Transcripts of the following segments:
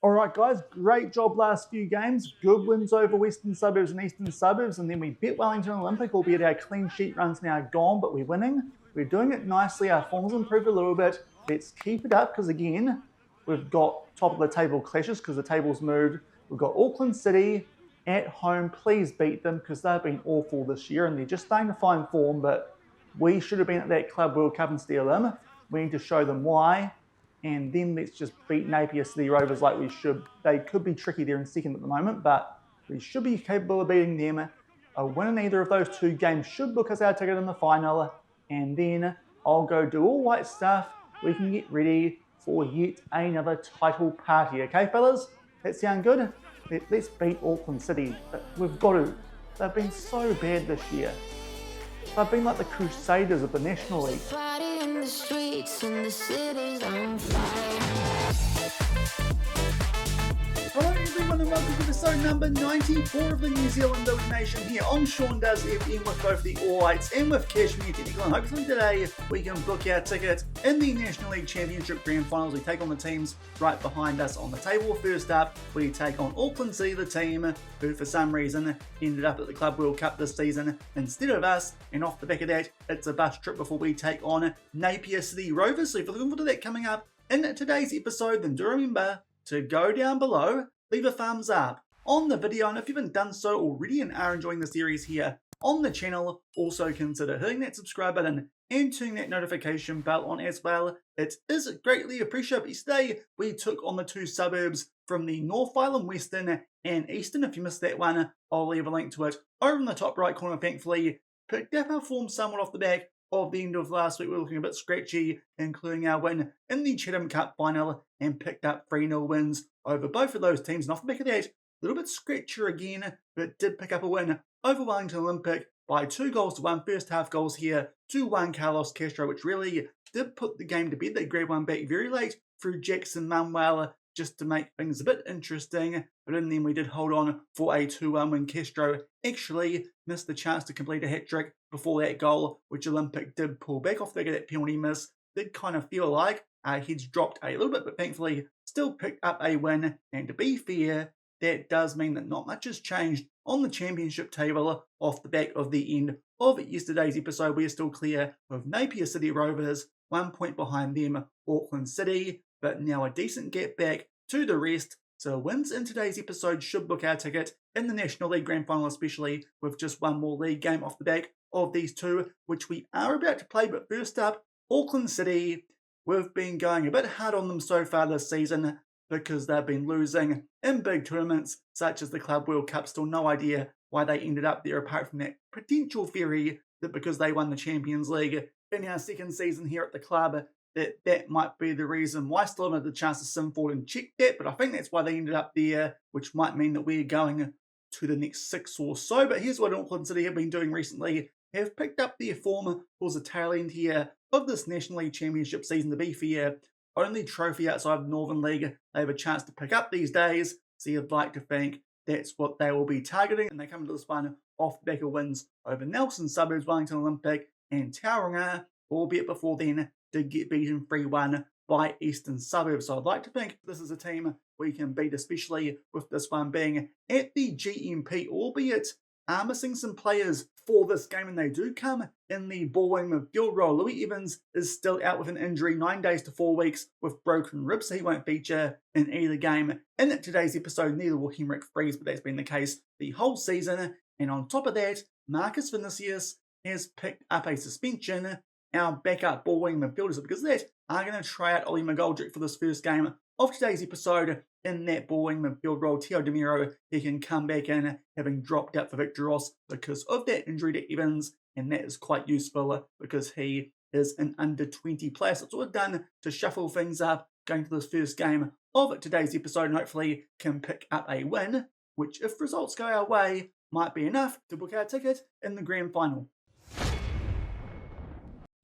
All right, guys, great job last few games. Good wins over Western Suburbs and Eastern Suburbs, and then we beat Wellington Olympic, albeit our clean sheet run's now gone, but we're winning. We're doing it nicely. Our form's improved a little bit. Let's keep it up because, again, we've got top of the table clashes because the table's moved. We've got Auckland City at home. Please beat them because they've been awful this year and they're just starting to find form, but we should have been at that Club World Cup and steal them. We need to show them why. And then let's just beat Napier City Rovers like we should. They could be tricky there in second at the moment, but we should be capable of beating them. A win in either of those two games should book us our ticket in the final. And then I'll go do all white stuff. We can get ready for yet another title party. Okay, fellas? That sound good? Let's beat Auckland City. We've got to. They've been so bad this year. They've been like the Crusaders of the National League. Party in the streets and the city's on fire. Hello everyone and welcome to episode number 94 of the New Zealand Nation here on Shaun Does FM with both the All Whites and with Cashmere Technical. And hopefully today we can book our ticket in the National League Championship Grand Finals. We take on the teams right behind us on the table. First up, we take on Auckland City, the team who for some reason ended up at the Club World Cup this season instead of us. And off the back of that, it's a bus trip before we take on Napier City Rovers. So if you're looking forward to that coming up in today's episode, then do remember to go down below, leave a thumbs up on the video, and if you haven't done so already and are enjoying the series here on the channel, also consider hitting that subscribe button and turning that notification bell on as well. It is greatly appreciated. Yesterday we took on the two suburbs from the North Island, Western and Eastern. If you missed that one, I'll leave a link to it over in the top right corner. Thankfully, picked up our form somewhat off the back of the end of last week. We're looking a bit scratchy, including our win in the Chatham Cup final, and picked up 3-0 wins over both of those teams. And off the back of that, a little bit scratchier again, but did pick up a win over Wellington Olympic by 2-1. First half goals here to Juan Carlos Castro, which really did put the game to bed. They grabbed one back very late through Jackson Manuel just to make things a bit interesting. But in the end, we did hold on for a 2-1 win. Castro actually missed the chance to complete a hat-trick before that goal, which Olympic did pull back off the back of that penalty miss. Did kind of feel like heads dropped a little bit, but thankfully still picked up a win. And to be fair, that does mean that not much has changed on the championship table off the back of the end of yesterday's episode. We are still clear with Napier City Rovers, 1 point behind them, Auckland City, but now a decent gap back to the rest. So wins in today's episode should book our ticket in the National League Grand Final, especially with just one more league game off the back of these two, which we are about to play. But first up, Auckland City. We've been going a bit hard on them so far this season because they've been losing in big tournaments such as the Club World Cup. Still no idea why they ended up there apart from that potential theory that because they won the Champions League in our second season here at the club, that might be the reason why. Still haven't had the chance to sim forward and check that, but I think that's why they ended up there, which might mean that we're going to the next 6 or so. But here's what Auckland City have been doing recently. Have picked up their form towards the tail end here of this National League Championship season. To be fair, only trophy outside of the Northern League they have a chance to pick up these days, so you'd like to think that's what they will be targeting. And they come into this one off the back of wins over Nelson Suburbs, Wellington Olympic and Tauranga, albeit before then did get beaten 3-1 by Eastern Suburbs. So I'd like to think this is a team we can beat, especially with this one being at the GMP, albeit missing some players for this game, and they do come in the ball-wing midfield role. Louis Evans is still out with an injury, 9 days to 4 weeks with broken ribs, so he won't feature in either game in today's episode. Neither will Henrik Fries, but that's been the case the whole season. And on top of that, Marcus Vinicius has picked up a suspension. Our backup ball-wing midfielders, because of that, are going to try out Ollie McGoldrick for this first game of today's episode in that ball-wing midfield role. Teo DeMiro, he can come back in, having dropped out for Victor Ross because of that injury to Evans, and that is quite useful because he is an under-20 player. So it's all done to shuffle things up going to this first game of today's episode, and hopefully can pick up a win, which, if results go our way, might be enough to book our ticket in the grand final.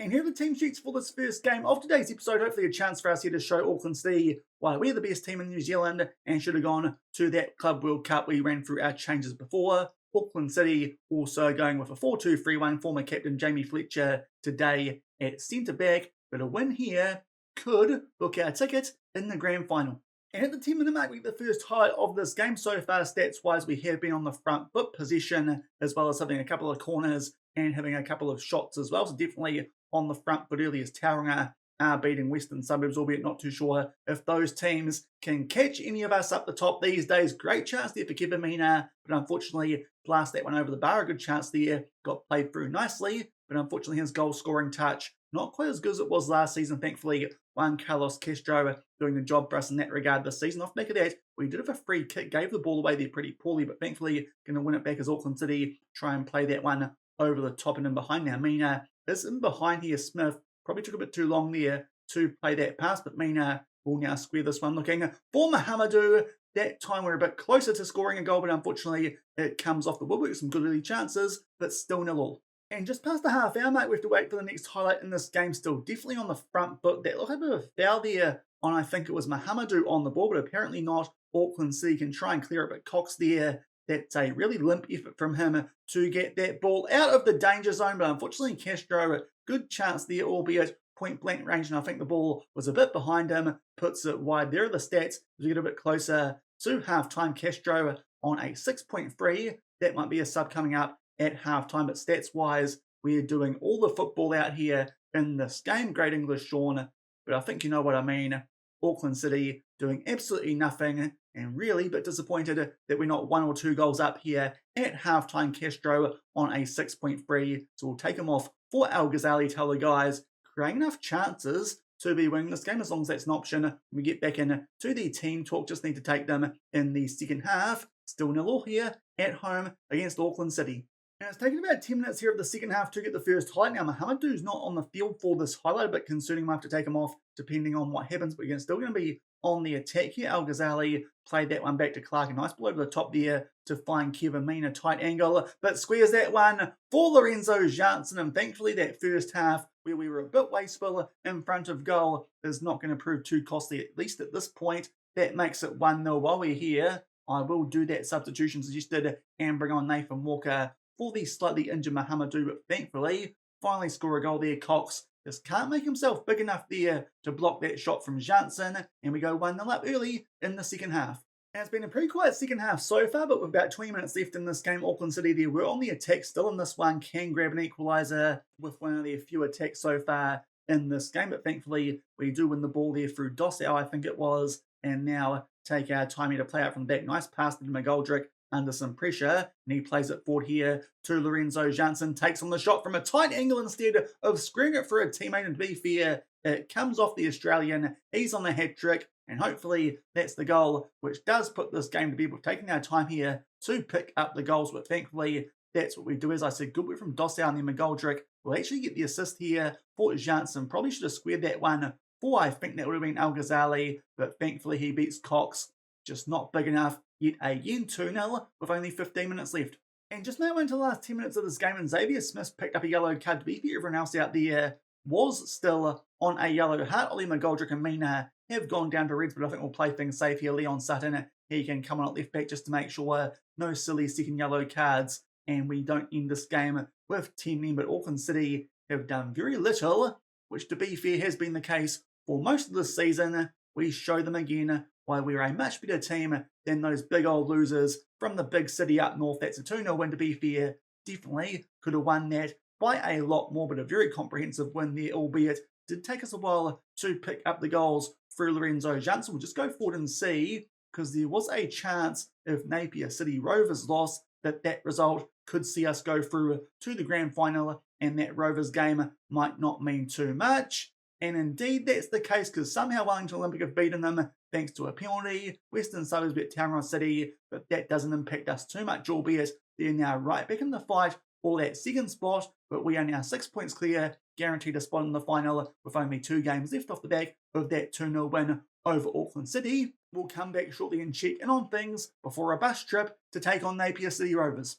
And here are the team sheets for this first game of today's episode. Hopefully a chance for us here to show Auckland City why we're the best team in New Zealand and should have gone to that Club World Cup. We ran through our changes before. Auckland City also going with a 4-2-3-1. Former captain Jamie Fletcher today at centre-back. But a win here could book our ticket in the grand final. And at the 10-minute mark, we get the first highlight of this game so far. Stats-wise, we have been on the front foot position, as well as having a couple of corners and having a couple of shots as well. So definitely on the front foot early as Tauranga are beating Western Suburbs, albeit not too sure if those teams can catch any of us up the top these days. Great chance there for Kevamina, but unfortunately blast that one over the bar. A good chance there, got played through nicely, but unfortunately his goal scoring touch not quite as good as it was last season. Thankfully, Juan Carlos Castro doing the job for us in that regard this season. Off the back of that, we did have a free kick, gave the ball away there pretty poorly, but thankfully going to win it back as Auckland City try and play that one over the top and in behind. Now Mina is in behind here. Smith probably took a bit too long there to play that pass, but Mina will now square this one looking for Mahamadou. That time we're a bit closer to scoring a goal, but unfortunately it comes off the woodwork. Some good early chances, but still 0-0. And just past the half hour mark, we have to wait for the next highlight in this game. Still definitely on the front foot. That looked like a bit of a foul there on, I think it was Mahamadou on the ball, but apparently not. Auckland City can try and clear it, but Cox there, that's a really limp effort from him to get that ball out of the danger zone. But unfortunately, Castro, good chance there, albeit point blank range, and I think the ball was a bit behind him, puts it wide. There are the stats as we get a bit closer to half-time. Castro on a 6.3. That might be a sub coming up at half-time, but stats-wise, we're doing all the football out here in this game. Great English, Shaun, but I think you know what I mean. Auckland City doing absolutely nothing, and really a bit disappointed that we're not 1 or 2 goals up here at half-time. Castro on a 6.3, so we'll take him off for Al Ghazali. Tell the guys, creating enough chances to be winning this game, as long as that's an option. When we get back in to the team talk, just need to take them in the second half. Still 0-0 here at home against Auckland City. And it's taken about 10 minutes here of the second half to get the first highlight. Now, Mahamadou's not on the field for this highlight, a bit concerning. Might have to take him off depending on what happens, but you're still going to be on the attack here. Al Ghazali played that one back to Clark. A nice ball over the top there to find Kevin Mean, a tight angle, but squares that one for Lorenzo Janssen. And thankfully, that first half, where we were a bit wasteful in front of goal, is not going to prove too costly, at least at this point. That makes it 1-0 while we're here. I will do that substitution suggested and bring on Nathan Walker for the slightly injured Mahamadou, but thankfully, finally score a goal there. Cox just can't make himself big enough there to block that shot from Janssen, and we go 1-0 up early in the second half. And it's been a pretty quiet second half so far, but with about 20 minutes left in this game, Auckland City there were on the attack still in this one, can grab an equaliser with one of their few attacks so far in this game, but thankfully we do win the ball there through Dossau, I think it was, and now take our time here to play out from the back. Nice pass to McGoldrick under some pressure, and he plays it forward here to Lorenzo Janssen, takes on the shot from a tight angle instead of squaring it for a teammate, and to be fair, it comes off the Australian. He's on the hat-trick, and hopefully that's the goal, which does put this game to bed. We've taken our time here to pick up the goals, but thankfully that's what we do. As I said, good work from Dossau, and then McGoldrick will actually get the assist here for Janssen. Probably should have squared that one for, I think that would have been Al Ghazali, but thankfully he beats Cox, just not big enough. Yet again 2-0 with only 15 minutes left. And just now into the last 10 minutes of this game, and Xavier Smith picked up a yellow card. To be fair, everyone else out there was still on a yellow card. Ollie McGoldrick and Mina have gone down to reds, but I think we'll play things safe here. Leon Sutton, he can come on at left back just to make sure no silly second yellow cards, and we don't end this game with 10 men. But Auckland City have done very little, which to be fair has been the case for most of this season. We show them again why we're a much better team than those big old losers from the big city up north. That's a 2-0 win, to be fair. Definitely could have won that by a lot more, but a very comprehensive win there, albeit did take us a while to pick up the goals through Lorenzo Janssen. We'll just go forward and see, because there was a chance if Napier City Rovers lost that result could see us go through to the grand final, and that Rovers game might not mean too much. And indeed, that's the case, because somehow Wellington Olympic have beaten them thanks to a penalty. Western Suburbs beat Tauranga City, but that doesn't impact us too much, albeit they're now right back in the fight for that second spot, but we are now 6 points clear, guaranteed a spot in the final with only 2 games left off the back of that 2-0 win over Auckland City. We'll come back shortly and check in on things before a bus trip to take on Napier City Rovers.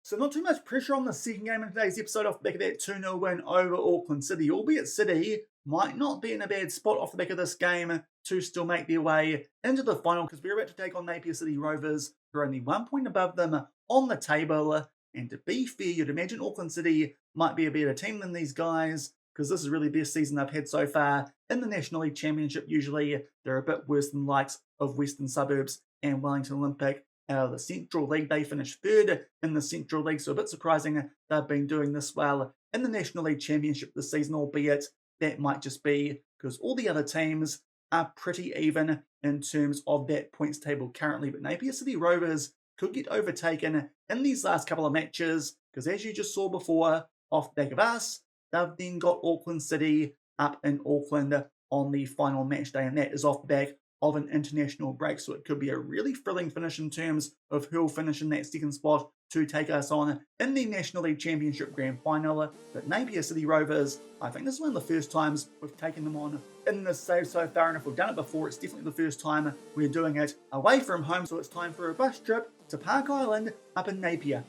So not too much pressure on the second game in today's episode off the back of that 2-0 win over Auckland City, albeit City might not be in a bad spot off the back of this game to still make their way into the final, because we're about to take on Napier City Rovers, who are only 1 point above them on the table. And to be fair, you'd imagine Auckland City might be a better team than these guys, because this is really the best season they've had so far in the National League Championship. Usually they're a bit worse than the likes of Western Suburbs and Wellington Olympic. Out of the Central League, they finished third in the Central League, so a bit surprising they've been doing this well in the National League Championship this season, albeit that might just be because all the other teams are pretty even in terms of that points table currently. But Napier City Rovers could get overtaken in these last couple of matches, because as you just saw before, off the back of us, they've then got Auckland City up in Auckland on the final match day, and that is off the back of an international break. So it could be a really thrilling finish in terms of who'll finish in that second spot to take us on in the National League Championship Grand Final. But Napier City Rovers, I think this is one of the first times we've taken them on in this save so far, and if we've done it before, it's definitely the first time we're doing it away from home. So it's time for a bus trip to Park Island up in Napier.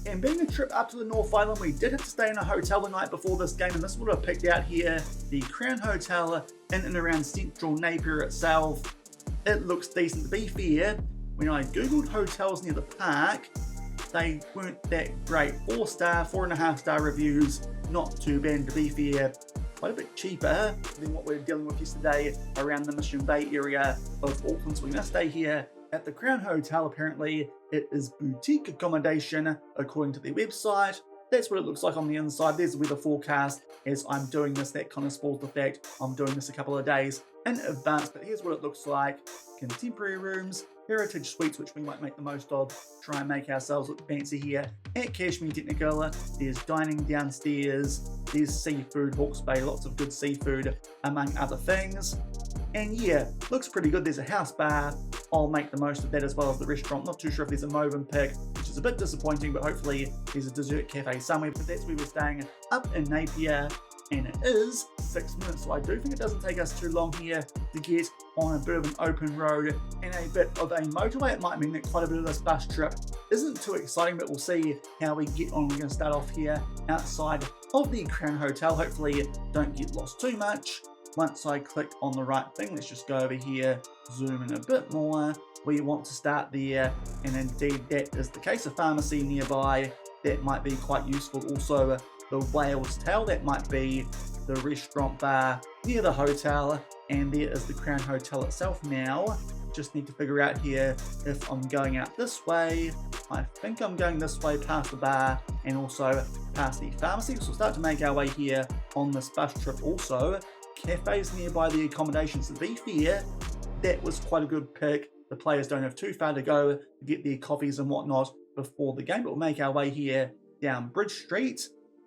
And being a trip up to the North Island, we did have to stay in a hotel the night before this game, and this is what I picked out here, the Crown Hotel in and around central Napier itself. It looks decent. To be fair, when I googled hotels near the park, they weren't that great. 4-star, 4.5-star reviews, not too bad. To be fair, quite a bit cheaper than what we were dealing with yesterday around the Mission Bay area of Auckland. So we're going to stay here at the Crown Hotel. Apparently it is boutique accommodation according to their website. That's what it looks like on the inside. There's the weather forecast as I'm doing this. That kind of spoils the fact I'm doing this a couple of days in advance, but here's what it looks like. Contemporary rooms, heritage suites, which we might make the most of, try and make ourselves look fancy here at Cashmere Technicolor. There's dining downstairs, there's seafood, Hawke's Bay, lots of good seafood among other things. And yeah, looks pretty good. There's a house bar. I'll make the most of that, as well as the restaurant. Not too sure if there's a Movenpick, which is a bit disappointing, but hopefully there's a dessert cafe somewhere. But that's where we're staying up in Napier, and it is 6 minutes, so I do think it doesn't take us too long here to get on a bit of an open road and a bit of a motorway. It might mean that quite a bit of this bus trip isn't too exciting, but we'll see how we get on. We're going to start off here outside of the Crown Hotel. Hopefully don't get lost too much. Once I click on the right thing, let's just go over here, zoom in a bit more. We want to start there, and indeed that is the case. A pharmacy nearby, that might be quite useful. Also the Whale's Tail, that might be the restaurant bar near the hotel, and there is the Crown Hotel itself. Now, just need to figure out here if I'm going out this way. I think I'm going this way past the bar and also past the pharmacy. So we'll start to make our way here on this bus trip. Also, cafes nearby the accommodation. So to be fair, that was quite a good pick. The players don't have too far to go to get their coffees and whatnot before the game, but we'll make our way here down Bridge Street.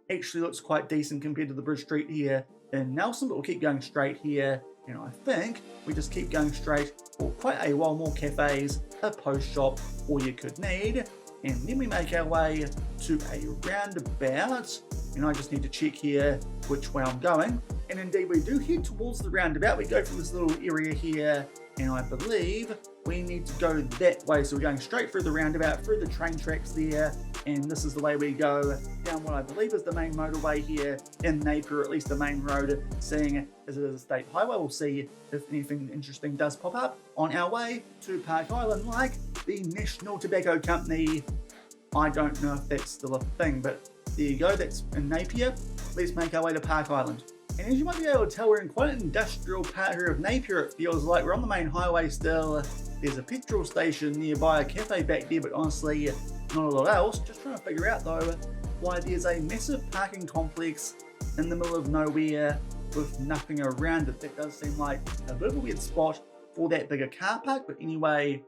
Actually looks quite decent compared to the Bridge Street here in Nelson, but we'll keep going straight here, and I think we just keep going straight for quite a while. More cafes, a post shop, all you could need, and then we make our way to a roundabout, and I just need to check here which way I'm going. And indeed we do head towards the roundabout. We go from this little area here, and I believe we need to go that way. So we're going straight through the roundabout, through the train tracks there, and this is the way we go down what I believe is the main motorway here in Napier, or at least the main road, seeing as it is a state highway. We'll see if anything interesting does pop up on our way to Park Island, like the National Tobacco Company. I don't know if that's still a thing, but there you go, that's in Napier. Let's make our way to Park Island. And as you might be able to tell, we're in quite an industrial part here of Napier. It feels like we're on the main highway still. There's a petrol station nearby, a cafe back there, but honestly, not a lot else. Just trying to figure out though why there's a massive parking complex in the middle of nowhere with nothing around it. That does seem like a bit of a weird spot for that bigger car park. But anyway,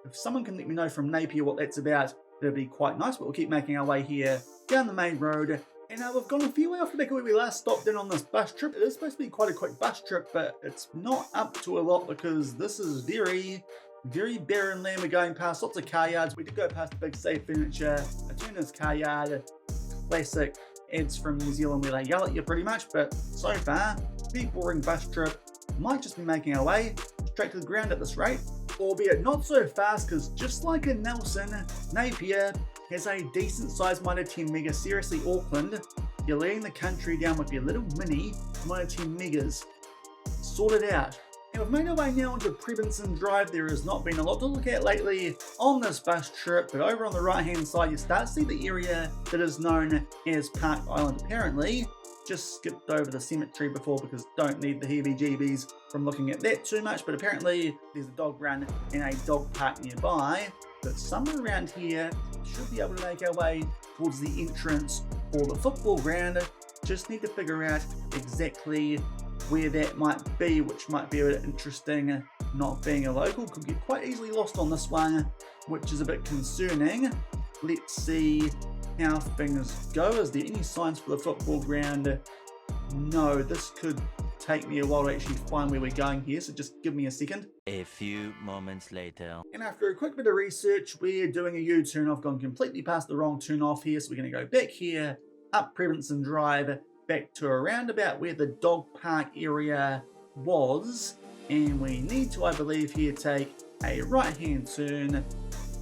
if someone can let me know from Napier what that's about, that'd be quite nice. But we'll keep making our way here down the main road. And we've gone a few way off the back of where we last stopped in on this bus trip. It is supposed to be quite a quick bus trip, but it's not up to a lot because this is very barren land. We're going past lots of car yards. We did go past the big Safe Furniture, a Turner's car yard, classic ads from New Zealand where they yell at you pretty much. But so far, pretty boring bus trip. Might just be making our way straight to the ground at this rate, albeit not so fast, because just like in Nelson, Napier has a decent sized Mitre 10 Mega. Seriously, Auckland, you're letting the country down with your little mini Mitre 10 Megas. Sort it out. And we've made our way now into Prebenson Drive. There has not been a lot to look at lately on this bus trip, but over on the right hand side you start to see the area that is known as Park Island apparently. Just skipped over the cemetery before because don't need the heebie-jeebies from looking at that too much, but apparently there's a dog run and a dog park nearby. But somewhere around here should be able to make our way towards the entrance for the football ground. Just need to figure out exactly where that might be, which might be a bit interesting. Not being a local, could get quite easily lost on this one, which is a bit concerning. Let's see how things go. Is there any signs for the football ground? No, this could take me a while to actually find where we're going here, so just give me a second. A few moments later. And after a quick bit of research, we're doing a U-turn. I've gone completely past the wrong turn off here, so we're going to go back here, up Prebenson Drive, back to around about where the dog park area was, and we need to, I believe here, take a right hand turn,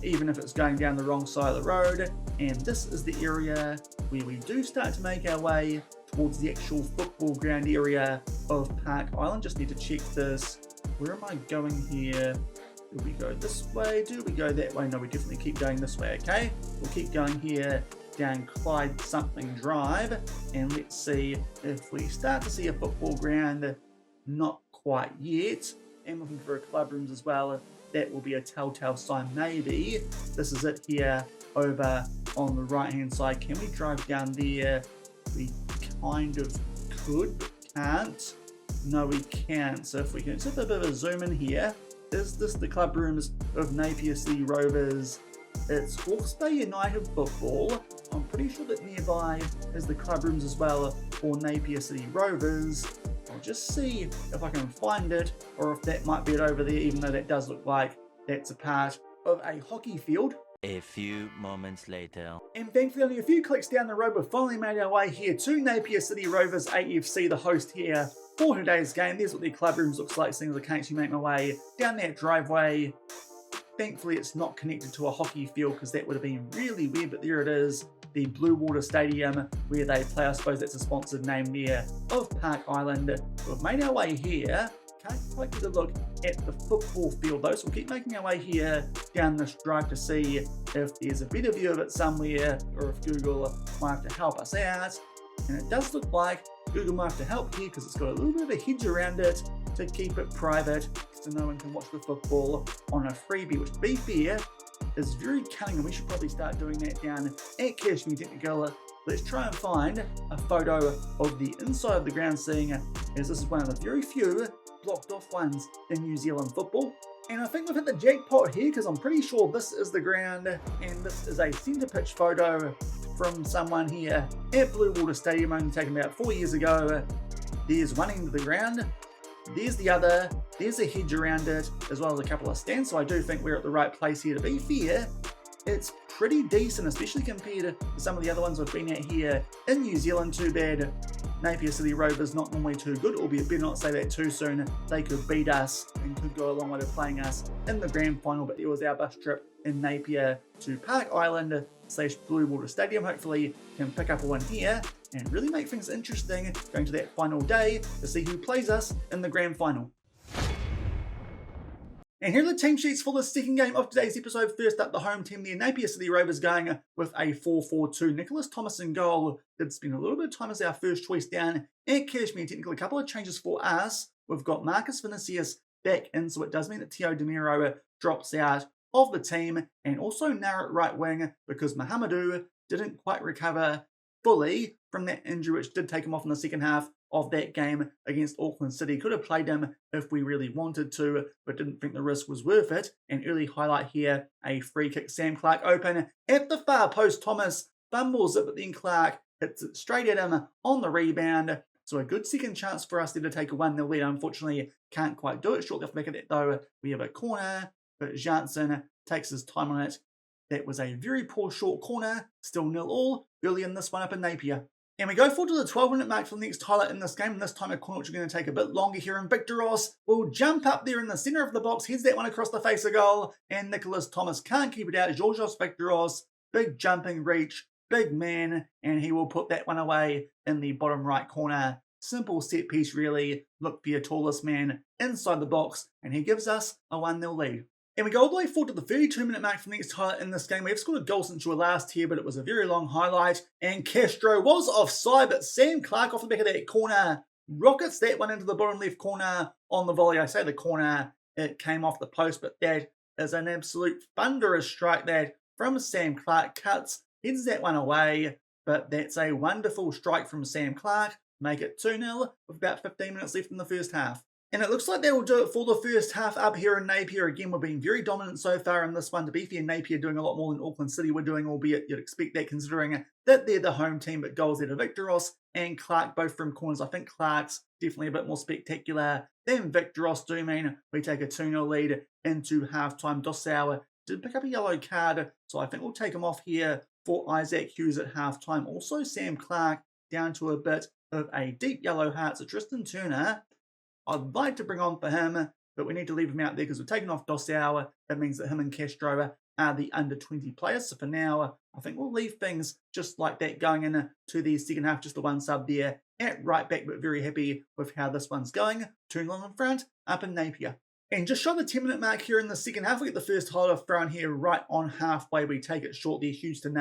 even if it's going down the wrong side of the road. And this is the area where we do start to make our way towards the actual football ground area of Park Island. Just need to check this. Where am I going here? Do we go this way? Do we go that way? No, we definitely keep going this way, okay? We'll keep going here down Clyde something Drive, and let's see if we start to see a football ground. Not quite yet. And looking for a club rooms as well. That will be a telltale sign maybe. This is it here over on the right hand side. Can we drive down there? We kind of could, but can't. No, we can't. So if we can just have a bit of a zoom in here. Is this the club rooms of Napier City Rovers? It's Hawke's Bay United football. I'm pretty sure that nearby is the club rooms as well for Napier City Rovers. I'll just see if I can find it, or if that might be it over there, even though that does look like that's a part of a hockey field. A few moments later. And thankfully only a few clicks down the road, we've finally made our way here to Napier City Rovers AFC, the host here for today's game. There's what their club rooms looks like, seeing as I can't actually make my way down that driveway. Thankfully it's not connected to a hockey field because that would have been really weird, but there it is. The Blue Water Stadium where they play. I suppose that's a sponsored name there of Park Island. We've made our way here. Can't quite get a look at the football field though, so we'll keep making our way here down this drive to see if there's a better view of it somewhere, or if Google might have to help us out. And it does look like Google might have to help here because it's got a little bit of a hedge around it to keep it private so no one can watch the football on a freebie, which to be fair is very cunning, and we should probably start doing that down at Cashmere Technical. Let's try and find a photo of the inside of the ground, seeing as this is one of the very few blocked off ones in New Zealand football. And I think we've hit the jackpot here because I'm pretty sure this is the ground, and this is a centre pitch photo from someone here at Blue Water Stadium, only taken about 4 years ago. There's one end of the ground, there's the other, there's a hedge around it, as well as a couple of stands, so I do think we're at the right place here. To be fair, it's pretty decent, especially compared to some of the other ones we've been at here in New Zealand. Too bad Napier City Rovers not normally too good, albeit better not say that too soon. They could beat us and could go a long way to playing us in the grand final, but it was our bus trip in Napier to Park Island / Blue Water Stadium. Hopefully can pick up a win here and really make things interesting going to that final day to see who plays us in the grand final. And here are the team sheets for the second game of today's episode. First up, the home team, the Napier City Rovers, going with a 4-4-2. Nicholas Thomas in goal. Did spend a little bit of time as our first choice down at Cashmere Technical. A couple of changes for us. We've got Marcus Vinicius back in, so it does mean that Teo DeMiro drops out of the team, and also Narrett right wing because Mahamadou didn't quite recover fully from that injury, which did take him off in the second half of that game against Auckland City. Could have played him if we really wanted to, but didn't think the risk was worth it. An early highlight here, a free kick. Sam Clark open at the far post. Thomas fumbles it, but then Clark hits it straight at him on the rebound. So a good second chance for us there to take a 1-0 lead. Unfortunately, can't quite do it. Shortly off the back of that though, we have a corner, but Janssen takes his time on it. That was a very poor short corner. Still 0-0 early in this one up in Napier. And we go forward to the 12-minute mark for the next highlight in this game. And this time a corner which are going to take a bit longer here. And Victoros will jump up there in the centre of the box, heads that one across the face of goal. And Nicholas Thomas can't keep it out. Georgios Victoros, big jumping reach, big man. And he will put that one away in the bottom right corner simple set piece really. Look for your tallest man inside the box, and he gives us a 1-0 lead. And we go all the way forward to the 32-minute mark for the next highlight in this game. We have scored a goal since your last here, but it was a very long highlight. And Castro was offside, but Sam Clark off the back of that corner rockets that one into the bottom left corner on the volley. I say the corner, it came off the post, but that is an absolute thunderous strike that from Sam Clark. Cuts, heads that one away, but that's a wonderful strike from Sam Clark. Make it 2-0 with about 15 minutes left in the first half. And it looks like that will do it for the first half up here in Napier. Again, we've been very dominant so far in this one. To be fair, Napier doing a lot more than Auckland City were doing, albeit you'd expect that considering that they're the home team, but goals there to Victoros and Clark, both from corners. I think Clark's definitely a bit more spectacular than Victoros do mean. We take a 2-0 lead into half-time. Dossauer did pick up a yellow card, so I think we'll take him off here for Isaac Hughes at half-time. Also, Sam Clark down to a bit of a deep yellow heart. So Tristan Turner, I'd like to bring on for him, but we need to leave him out there because we're taking off Dossauer. That means that him and Castro are the under-20 players. So for now, I think we'll leave things just like that going into the second half. Just the one sub there at right back, but very happy with how this one's going. 2-0 in front, up in Napier. And just shy the 10-minute mark here in the second half. We get the first highlight thrown here right on halfway. We take it short there. Houston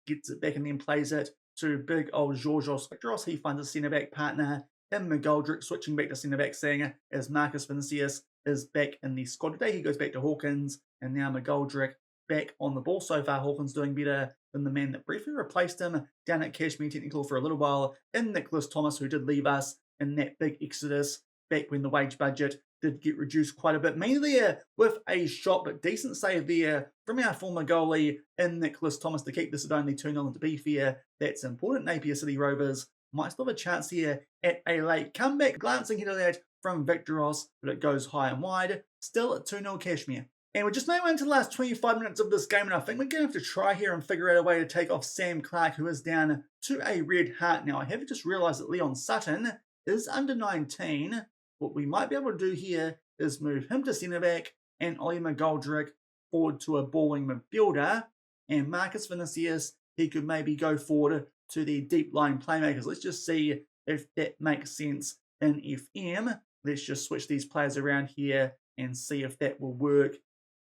gets it back and then plays it to big old Georgios Victoros. He finds a centre-back partner in McGoldrick, switching back to centre-back Singer as Marcus Vinicius is back in the squad today. He goes back to Hawkins, and now McGoldrick back on the ball. So far, Hawkins doing better than the man that briefly replaced him down at Cashmere Technical for a little while in Nicholas Thomas, who did leave us in that big exodus back when the wage budget did get reduced quite a bit. Mainly there with a shot, but decent save there from our former goalie in Nicholas Thomas to keep this at only 2-0. And to be fair, that's important. Napier City Rovers might still have a chance here at a late comeback. Glancing here to that from Victoros, but it goes high and wide. Still at 2-0 Cashmere. And we're just now into the last 25 minutes of this game, and I think we're going to have to try here and figure out a way to take off Sam Clark, who is down to a red heart now. I have just realised that Leon Sutton is under 19. What we might be able to do here is move him to centre-back and Ollie McGoldrick forward to a balling midfielder. And Marcus Vinicius, he could maybe go forward to the deep line playmakers. Let's just see if that makes sense in FM. Let's just switch these players around here and see if that will work.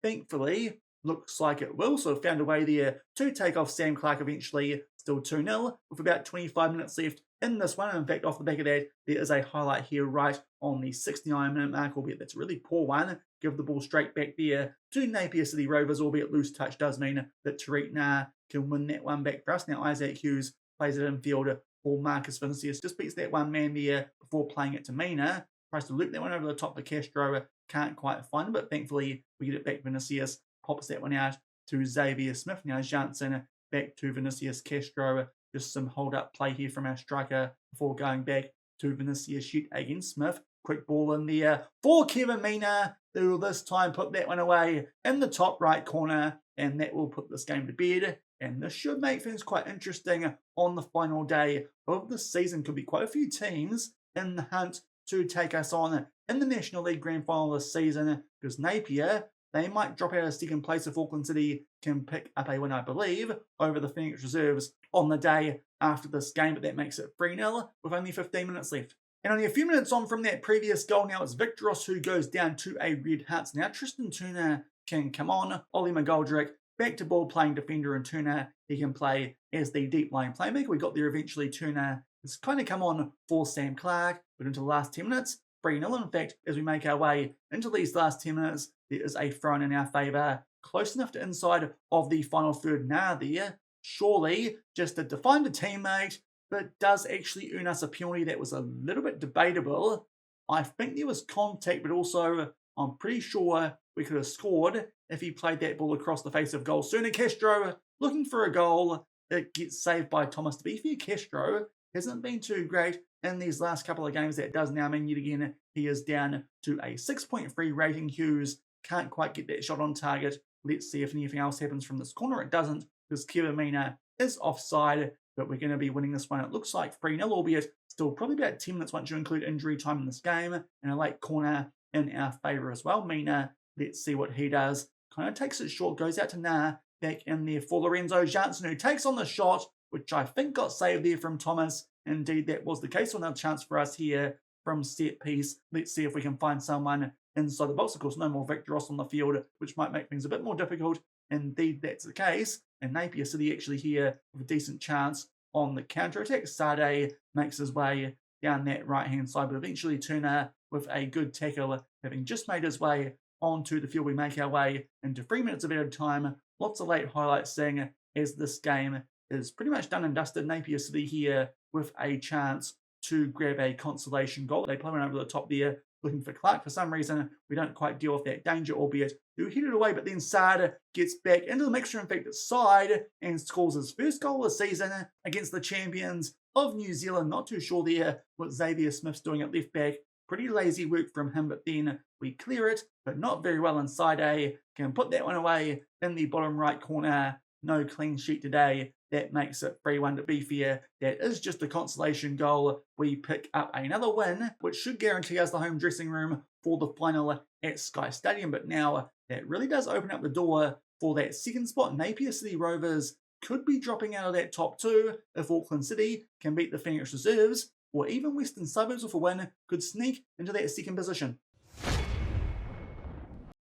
Thankfully, looks like it will. So I've found a way there to take off Sam Clark eventually. Still 2-0 with about 25 minutes left in this one. In fact, off the back of that, there is a highlight here right on the 69-minute mark, albeit that's a really poor one. Give the ball straight back there to Napier City Rovers, albeit loose touch does mean that Tariq Nah can win that one back for us. Now Isaac Hughes plays it in field for Marcus Vinicius. Just beats that one man there before playing it to Mina. Tries to loop that one over the top of Castro. Can't quite find it, but thankfully we get it back. Vinicius pops that one out to Xavier Smith. Now Janssen back to Vinicius Castro. Just some hold-up play here from our striker before going back to Vinicius shoot against Smith. Quick ball in there for Kevin Mina, who will this time put that one away in the top right corner, and that will put this game to bed. And this should make things quite interesting on the final day of the season. Could be quite a few teams in the hunt to take us on in the National League Grand Final this season, because Napier, they might drop out of second place if Auckland City can pick up a win, I believe, over the Phoenix Reserves on the day after this game, but that makes it 3-0 with only 15 minutes left. And only a few minutes on from that previous goal, now it's Victoros who goes down to a red heart. Now Tristan Turner can come on. Ollie McGoldrick back to ball playing defender, and Turner, he can play as the deep line playmaker. We got there eventually. Turner has kind of come on for Sam Clark, but into the last 10 minutes, 3-0. In fact, as we make our way into these last 10 minutes, there is a throw in our favour. Close enough to inside of the final third. Nah there. Surely just to define the teammate, but does actually earn us a penalty that was a little bit debatable. I think there was contact, but also I'm pretty sure we could have scored if he played that ball across the face of goal. Sooner Castro looking for a goal. It gets saved by Thomas. To be fair, Castro hasn't been too great in these last couple of games. That does now mean yet again he is down to a 6.3 rating. Hughes can't quite get that shot on target. Let's see if anything else happens from this corner. It doesn't, because Kevin Mina is offside, but we're going to be winning this one. It looks like 3-0, albeit still probably about 10 minutes once you include injury time in this game, and a late corner in our favour as well. Mina, let's see what he does. Kind of takes it short, goes out to Nah, back in there for Lorenzo Janssen, who takes on the shot, which I think got saved there from Thomas, indeed that was the case. So another chance for us here from set piece. Let's see if we can find someone inside the box. Of course, no more Victor Ross on the field, which might make things a bit more difficult. Indeed, that's the case. And Napier City actually here with a decent chance on the counter-attack. Sade makes his way down that right-hand side, but eventually Turner with a good tackle, having just made his way onto the field. We make our way into 3 minutes of added time. Lots of late highlights seeing as this game is pretty much done and dusted. Napier City here with a chance to grab a consolation goal. They play one over the top there, looking for Clark. For some reason, we don't quite deal with that danger, albeit do hit it away, but then Sade gets back into the mixture, in fact, side, and scores his first goal of the season against the champions of New Zealand. Not too sure there what Xavier Smith's doing at left back. Pretty lazy work from him, but then we clear it, but not very well inside. Can put that one away in the bottom right corner. No clean sheet today. That makes it 3-1. To be fair, that is just a consolation goal. We pick up another win, which should guarantee us the home dressing room for the final at Sky Stadium. But now that really does open up the door for that second spot. Napier City Rovers could be dropping out of that top two if Auckland City can beat the Phoenix Reserves, or even Western Suburbs with a win could sneak into that second position.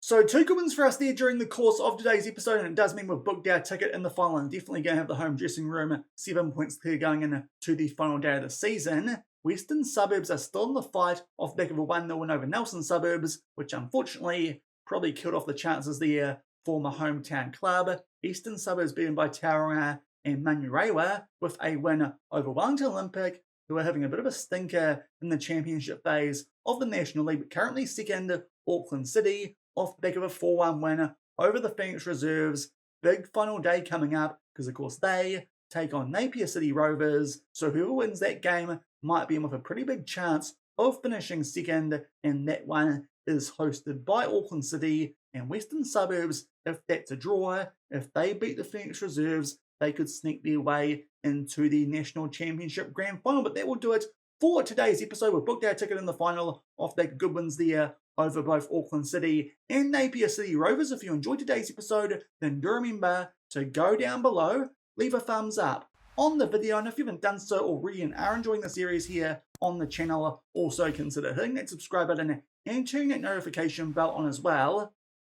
So 2 good wins for us there during the course of today's episode, and it does mean we've booked our ticket in the final and definitely going to have the home dressing room 7 points clear going into the final day of the season. Western Suburbs are still in the fight off the back of a 1-0 win over Nelson Suburbs, which unfortunately probably killed off the chances there for my hometown club. Eastern Suburbs beaten by Tauranga and Manurewa with a win over Wellington Olympic, who are having a bit of a stinker in the championship phase of the National League, but currently second Auckland City off the back of a 4-1 win over the Phoenix Reserves. Big final day coming up because, of course, they take on Napier City Rovers. So whoever wins that game might be in with a pretty big chance of finishing second, and that one is hosted by Auckland City and Western Suburbs. If that's a draw, if they beat the Phoenix Reserves, they could sneak their way into the National Championship Grand Final. But that will do it for today's episode. We've booked our ticket in the final off the good wins there over both Auckland City and Napier City Rovers. If you enjoyed today's episode, then do remember to go down below, leave a thumbs up on the video, and if you haven't done so already and are enjoying the series here on the channel, also consider hitting that subscribe button and turning that notification bell on as well.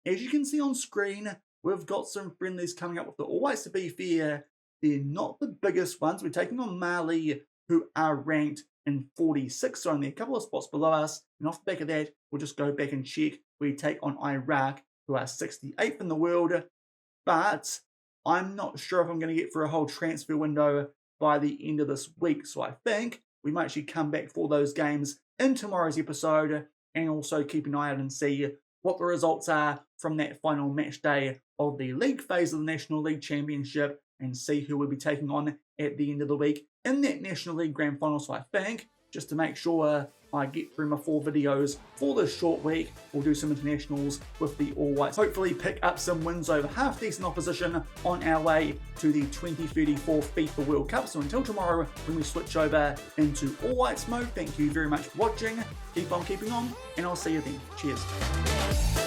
As you can see on screen, we've got some friendlies coming up with the All Whites. To be fair, they're not the biggest ones. We're taking on Mali, who are ranked in 46, so only a couple of spots below us. And off the back of that, we'll just go back and check. We take on Iraq, who are 68th in the world. But I'm not sure if I'm going to get through a whole transfer window by the end of this week. So I think we might actually come back for those games in tomorrow's episode, and also keep an eye out and see what the results are from that final match day of the league phase of the National League Championship, and see who we'll be taking on at the end of the week in that National League Grand Final. So I think, just to make sure I get through my 4 videos for this short week, we'll do some internationals with the All Whites. Hopefully pick up some wins over half-decent opposition on our way to the 2034 FIFA World Cup. So until tomorrow, when we switch over into All Whites mode, thank you very much for watching. Keep on keeping on, and I'll see you then. Cheers.